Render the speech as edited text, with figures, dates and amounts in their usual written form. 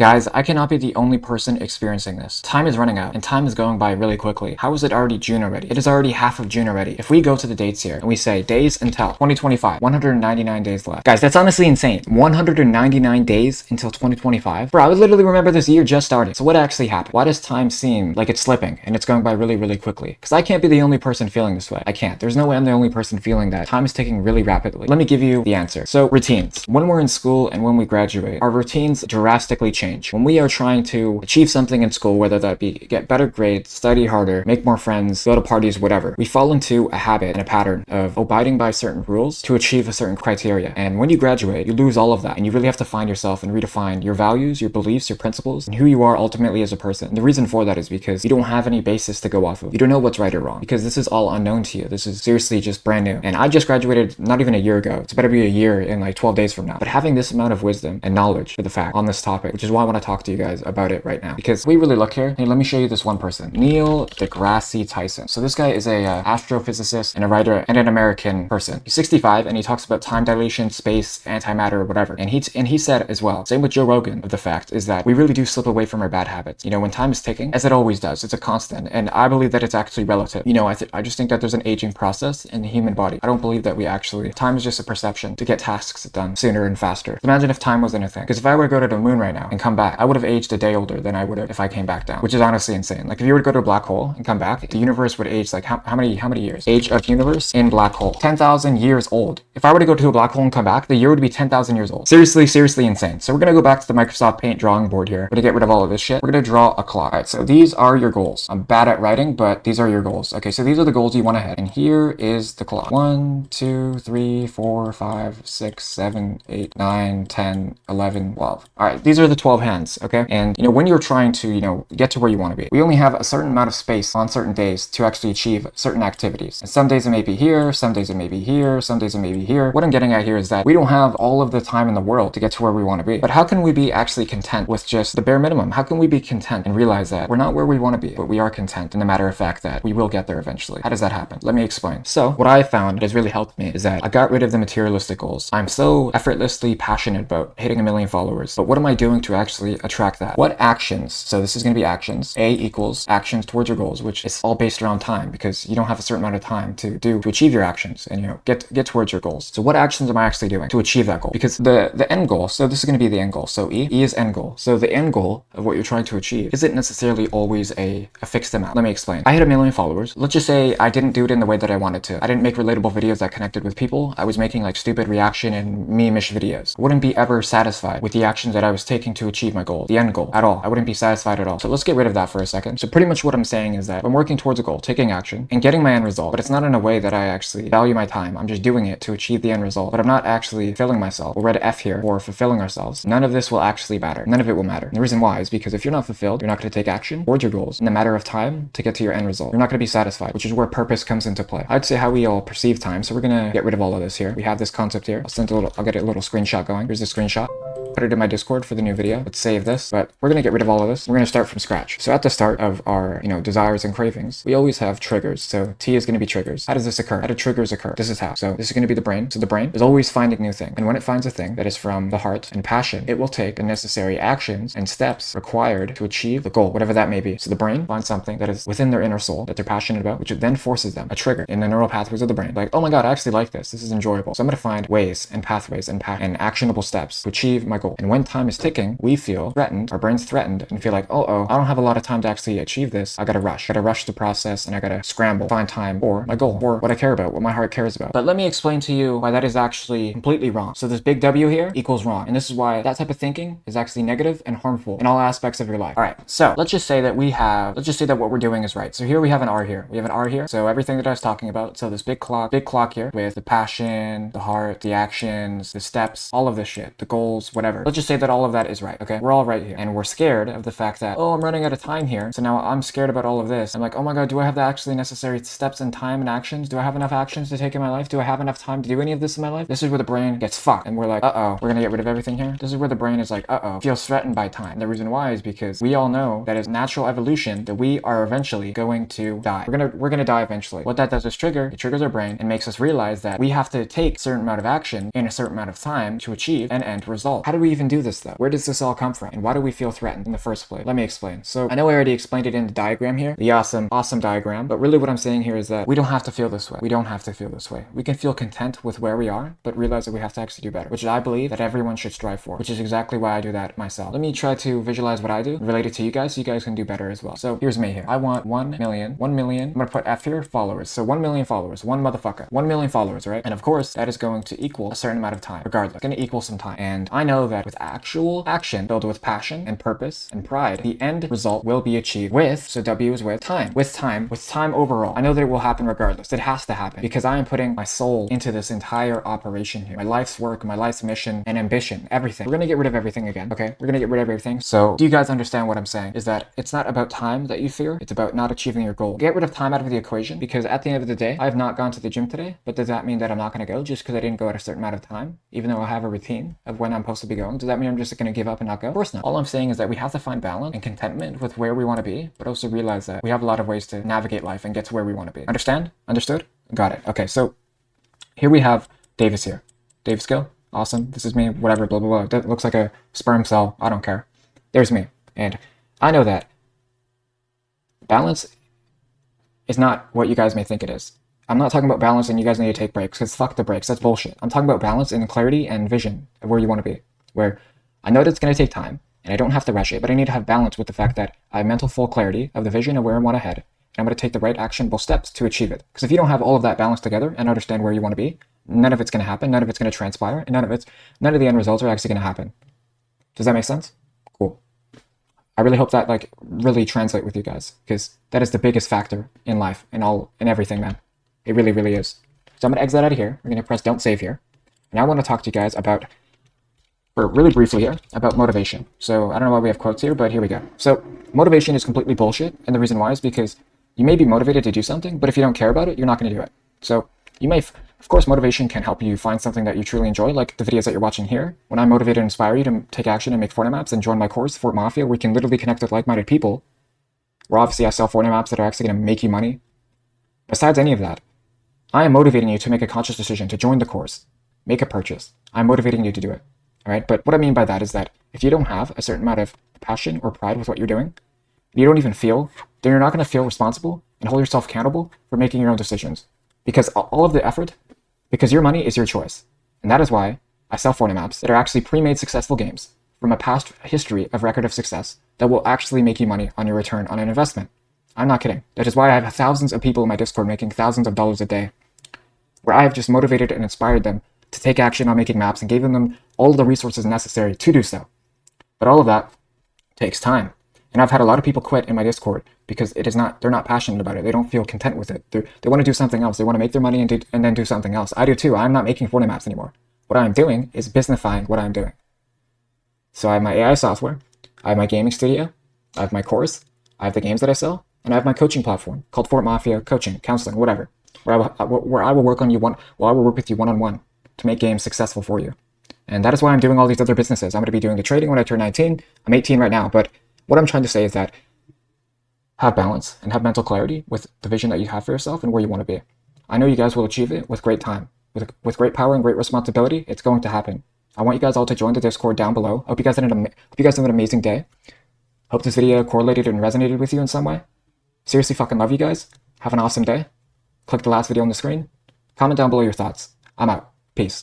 Guys, I cannot be the only person experiencing this. Time is running out, and time is going by really quickly. How is it already June already? It is already half of June already. If we go to the dates here, and we say days until 2025, 199 days left. Guys, that's honestly insane. 199 days until 2025? Bro, I would literally remember this year just starting. So what actually happened? Why does time seem like it's slipping, and it's going by really, really quickly? Because I can't be the only person feeling this way. I can't. There's no way I'm the only person feeling that time is ticking really rapidly. Let me give you the answer. So, routines. When we're in school and when we graduate, our routines drastically change. When we are trying to achieve something in school, whether that be get better grades, study harder, make more friends, go to parties, whatever, we fall into a habit and a pattern of abiding by certain rules to achieve a certain criteria. And when you graduate, you lose all of that, and you really have to find yourself and redefine your values, your beliefs, your principles, and who you are ultimately as a person. And the reason for that is because you don't have any basis to go off of. You don't know what's right or wrong, because this is all unknown to you. This is seriously just brand new. And I just graduated not even a year ago. It's about to be a year in like 12 days from now. But having this amount of wisdom and knowledge for the fact on this topic, which is why I want to talk to you guys about it right now. Because we really look here, hey, let me show you this one person, Neil deGrasse Tyson. So this guy is a astrophysicist and a writer and an American person. He's 65 and he talks about time dilation, space, antimatter, or whatever. And he said as well, same with Joe Rogan, of the fact is that we really do slip away from our bad habits. You know, when time is ticking, as it always does, it's a constant. And I believe that it's actually relative. You know, I just think that there's an aging process in the human body. I don't believe that time is just a perception to get tasks done sooner and faster. Imagine if time wasn't a thing. Because if I were to go to the moon right now and come back, I would have aged a day older than I would have if I came back down, which is honestly insane. Like if you were to go to a black hole and come back, the universe would age like how many years? Age of universe in black hole. 10,000 years old. If I were to go to a black hole and come back, the year would be 10,000 years old. Seriously insane. So we're going to go back to the Microsoft Paint drawing board here. We're going to get rid of all of this shit. We're going to draw a clock. All right, so these are your goals. I'm bad at writing, but these are your goals. Okay, so these are the goals you want to hit. And here is the clock. 1, 2, 3, 4, 5, 6, 7, 8, 9, 10, 11, 12. All right, these are the 12 hands, okay? And, you know, when you're trying to, you know, get to where you want to be, we only have a certain amount of space on certain days to actually achieve certain activities. And some days it may be here, some days it may be here, some days it may be here. What I'm getting at here is that we don't have all of the time in the world to get to where we want to be. But how can we be actually content with just the bare minimum? How can we be content and realize that we're not where we want to be, but we are content in the matter of fact that we will get there eventually? How does that happen? Let me explain. So what I found that has really helped me is that I got rid of the materialistic goals. I'm so effortlessly passionate about hitting 1 million followers, but what am I doing to actually attract that? What actions? So this is going to be actions. A equals actions towards your goals, which is all based around time, because you don't have a certain amount of time to achieve your actions and, you know, get towards your goals. So what actions am I actually doing to achieve that goal? Because the end goal, so this is going to be the end goal. So E is end goal. So the end goal of what you're trying to achieve isn't necessarily always a fixed amount. Let me explain. I hit 1 million followers. Let's just say I didn't do it in the way that I wanted to. I didn't make relatable videos that connected with people. I was making like stupid reaction and meme-ish videos. I wouldn't be ever satisfied with the actions that I was taking to achieve my goal, the end goal, at all. I wouldn't be satisfied at all. So let's get rid of that for a second. So pretty much what I'm saying is that I'm working towards a goal, taking action, and getting my end result, but it's not in a way that I actually value my time. I'm just doing it to achieve the end result, but I'm not actually filling myself. We'll read F here for fulfilling ourselves. None of this will actually matter. None of it will matter. And the reason why is because if you're not fulfilled, you're not going to take action towards your goals in a matter of time to get to your end result. You're not going to be satisfied, which is where purpose comes into play. I'd say how we all perceive time. So we're going to get rid of all of this here. We have this concept here. I'll get a little screenshot going. Here's the screenshot. Put it in my Discord for the new video. Let's save this, but we're going to get rid of all of this. We're going to start from scratch. So at the start of our, you know, desires and cravings, we always have triggers. So T is going to be triggers. How does this occur? How do triggers occur? This is how. So this is going to be the brain. So the brain is always finding new things. And when it finds a thing that is from the heart and passion, it will take the necessary actions and steps required to achieve the goal, whatever that may be. So the brain finds something that is within their inner soul that they're passionate about, which then forces them a trigger in the neural pathways of the brain. Like, oh my God, I actually like this. This is enjoyable. So I'm going to find ways and pathways and actionable steps to achieve my goal. And when time is ticking, we feel threatened, our brain's threatened, and feel like, oh, I don't have a lot of time to actually achieve this. I gotta rush the process, and I gotta scramble, find time for my goal, or what I care about, what my heart cares about. But let me explain to you why that is actually completely wrong. So this big W here equals wrong. And this is why that type of thinking is actually negative and harmful in all aspects of your life. All right, so let's just say that what we're doing is right. So here we have an R here. We have an R here. So everything that I was talking about. So this big clock here with the passion, the heart, the actions, the steps, all of this shit, the goals, whatever. Let's just say that all of that is right, okay? We're all right here. And we're scared of the fact that, oh, I'm running out of time here. So now I'm scared about all of this. I'm like, oh my God, do I have the actually necessary steps and time and actions? Do I have enough actions to take in my life? Do I have enough time to do any of this in my life? This is where the brain gets fucked. And we're like, uh-oh, we're gonna get rid of everything here. This is where the brain is like, uh-oh, feels threatened by time. And the reason why is because we all know that it's natural evolution that we are eventually going to die. We're gonna die eventually. What that does is it triggers our brain and makes us realize that we have to take a certain amount of action in a certain amount of time to achieve an end result. How do we even do this though? Where does this all all come from? And why do we feel threatened in the first place? Let me explain. So I know I already explained it in the diagram here, the awesome diagram, but really what I'm saying here is that we don't have to feel this way. We don't have to feel this way. We can feel content with where we are, but realize that we have to actually do better, which I believe that everyone should strive for, which is exactly why I do that myself. Let me try to visualize what I do, relate it to you guys, so you guys can do better as well. So here's me here. I want 1 million, I'm gonna put F here, followers. So 1 million followers, one motherfucker, 1 million followers, right? And of course, that is going to equal a certain amount of time, regardless. It's gonna equal some time. And I know that with actual action filled with passion and purpose and pride, the end result will be achieved with, so W is with time, with time overall. I know that it will happen regardless. It has to happen because I am putting my soul into this entire operation here. My life's work, my life's mission and ambition, everything. We're gonna get rid of everything again, okay? We're gonna get rid of everything. So do you guys understand what I'm saying? Is that it's not about time that you fear, it's about not achieving your goal. Get rid of time out of the equation because at the end of the day, I have not gone to the gym today, but does that mean that I'm not gonna go just because I didn't go at a certain amount of time, even though I have a routine of when I'm supposed to be going? Does that mean I'm just gonna give up and not go? Of course not. All I'm saying is that we have to find balance and contentment with where we want to be, but also realize that we have a lot of ways to navigate life and get to where we want to be. Understand? Understood? Got it. Okay, so here we have Davis here. Davis Gill, awesome. This is me, whatever, blah, blah, blah. That looks like a sperm cell. I don't care. There's me. And I know that balance is not what you guys may think it is. I'm not talking about balance and you guys need to take breaks, because fuck the breaks. That's bullshit. I'm talking about balance and clarity and vision of where you want to be, where I know that it's going to take time and I don't have to rush it, but I need to have balance with the fact that I have mental full clarity of the vision of where I want to head, and I'm going to take the right actionable steps to achieve it. Because if you don't have all of that balance together and understand where you want to be, none of it's going to happen, none of it's going to transpire, and none of the end results are actually going to happen. Does that make sense? Cool. I really hope that really translate with you guys, because that is the biggest factor in life, in everything, man. It really, really is. So I'm going to exit out of here. I'm going to press don't save here. And I want to talk to you guys about, or really briefly here, about motivation. So I don't know why we have quotes here, but here we go. So motivation is completely bullshit. And the reason why is because you may be motivated to do something, but if you don't care about it, you're not going to do it. So you may, of course, motivation can help you find something that you truly enjoy, like the videos that you're watching here. When I motivate and inspire you to take action and make Fortnite maps and join my course, Fort Mafia, where you can literally connect with like-minded people, where obviously I sell Fortnite maps that are actually going to make you money. Besides any of that, I am motivating you to make a conscious decision to join the course, make a purchase. I'm motivating you to do it. All right. But what I mean by that is that if you don't have a certain amount of passion or pride with what you're doing, you don't even feel, then you're not going to feel responsible and hold yourself accountable for making your own decisions. Because all of the effort, because your money is your choice. And that is why I sell Fortnite maps that are actually pre-made successful games from a past history of record of success that will actually make you money on your return on an investment. I'm not kidding. That is why I have thousands of people in my Discord making thousands of dollars a day, where I have just motivated and inspired them to take action on making maps and giving them all the resources necessary to do so. But all of that takes time. And I've had a lot of people quit in my Discord because they're not passionate about it. They don't feel content with it. They want to do something else. They want to make their money and then do something else. I do too. I'm not making Fortnite maps anymore. What I'm doing is businessifying what I'm doing. So I have my AI software, I have my gaming studio, I have my course, I have the games that I sell, and I have my coaching platform called Fort Mafia Coaching, Counseling, whatever, where I will work with you one-on-one to make games successful for you. And that is why I'm doing all these other businesses. I'm going to be doing the trading when I turn 19. I'm 18 right now, but what I'm trying to say is that have balance and have mental clarity with the vision that you have for yourself and where you want to be. I know you guys will achieve it with great time, with great power and great responsibility. It's going to happen. I want you guys all to join the Discord down below. I hope you guys have an amazing day. Hope this video correlated and resonated with you in some way. Seriously fucking love you guys. Have an awesome day. Click the last video on the screen. Comment down below your thoughts. I'm out. Peace.